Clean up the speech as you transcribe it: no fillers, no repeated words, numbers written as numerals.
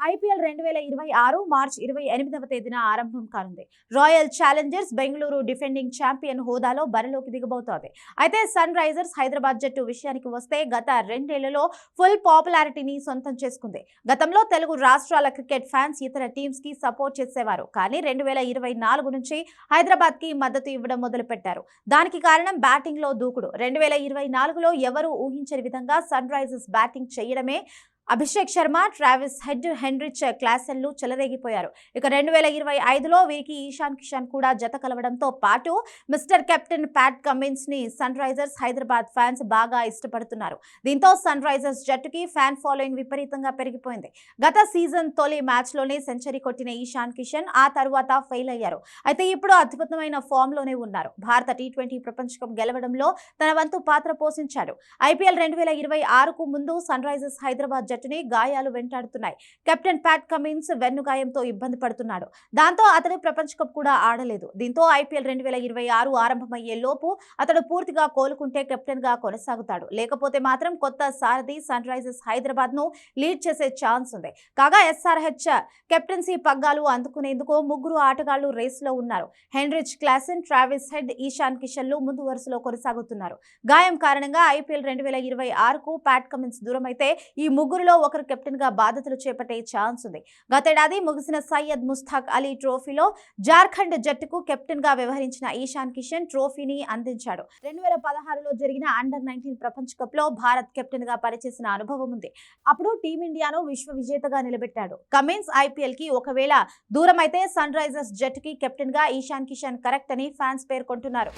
IPL 2026 మార్చి 28వ తేదీన ఆరంభం కానుంది. Royal Challengers Bengaluru defending champion హోదాలో బరిలోకి దిగబోతోంది. అయితే సన్ రైజర్స్ హైదరాబాద్ జట్టు విషయానికి వస్తే గత 2 ఏళ్లలో ఫుల్ పాపులారిటీని సొంతం చేసుకుంది. గతంలో తెలుగు రాష్ట్రాల క్రికెట్ ఫ్యాన్స్ ఇతర టీమ్స్ కి సపోర్ట్ చేసేవారు. కానీ 2024 నుంచి హైదరాబాద్ కి మద్దతు ఇవ్వడం మొదలుపెట్టారు. దానికి కారణం బ్యాటింగ్ లో దూకుడు. 2024లో ఎవరూ ఊహించని విధంగా సన్ రైజర్స్ బ్యాటింగ్ చేయడమే. Abhishek Sharma, Travis Head, Heinrich క్లాసెన్లు చెలరేగిపోయారు. ఇక 2025లో వీరికి ఇషాన్ కిషన్ కూడా జత కలవడంతో పాటు మిస్టర్ కెప్టెన్ ప్యాట్ కమిన్స్ ని సన్ రైజర్స్ హైదరాబాద్ ఫ్యాన్స్ బాగా ఇష్టపడుతున్నారు. దీంతో సన్ రైజర్స్ జట్టుకి ఫ్యాన్ ఫాలోయింగ్ విపరీతంగా పెరిగిపోయింది. గత సీజన్ తొలి మ్యాచ్ లోనే సెంచరీ కొట్టిన ఇషాన్ కిషన్ ఆ తర్వాత ఫెయిల్ అయ్యారు. అయితే ఇప్పుడు అద్భుతమైన ఫామ్ లోనే ఉన్నారు. భారత టీ20 ప్రపంచ కప్ గెలవడంలో తన వంతు పాత్ర పోషించాడు. ఐపీఎల్ 2026కు ముందు సన్ రైజర్స్ హైదరాబాద్ జట్టుని గాయాలు వెంటాడుతున్నాయి. కెప్టెన్ ప్యాట్ కమిన్స్ వెన్నుగాయంతో ఇబ్బంది పడుతున్నాడు. దాంతో అతడు ప్రపంచ కప్ కూడా ఆడలేదు. దీంతో ఐపీఎల్ 2026 ఆరంభమయ్యే లోపు అతడు పూర్తిగా కోలుకుంటే కెప్టెన్ గా కొనసాగుతాడు. లేకపోతే మాత్రం కొత్త సారథి సన్ రైజర్స్ హైదరాబాద్ ను లీడ్ చేసే ఛాన్స్ ఉంది. కాగా ఎస్ఆర్హెచ్ కెప్టెన్సీ పగ్గాలు అందుకునేందుకు 3 ఆటగాళ్లు రేస్ లో ఉన్నారు. Heinrich Klaasen, Travis Head, Ishan కిషన్లు ముందు వరుసలో కొనసాగుతున్నారు. గాయం కారణంగా ఐపీఎల్ 2026కు ప్యాట్ కమిన్స్ దూరమైతే ఈ ముగ్గురులో ఒకరు కెప్టెన్ గా బాధ్యతలు చేపట్టే ఛాన్స్ ఉంది. గతేడాది ముగిసిన సయ్యద్ ముస్తాక్ అలీ ట్రోఫీలో జార్ఖండ్ జట్టుకు కెప్టెన్ గా వ్యవహరించిన ఇషాన్ కిషన్ ట్రోఫీని అందించాడు. 2016లో జరిగిన అండర్-19 ప్రపంచ కప్ లో భారత్ కెప్టెన్ గా పనిచేసిన అనుభవం ఉంది. అప్పుడు టీమిండియాను విశ్వ విజేతగా నిలబెట్టాడు. కమిన్స్ ఐపీఎల్ కి ఒకవేళ దూరమైతే సన్ రైజర్స్ జట్టుకి కెప్టెన్ గా ఇషాన్ కిషన్ కరెక్ట్ అని ఫ్యాన్స్ పేర్కొంటున్నారు.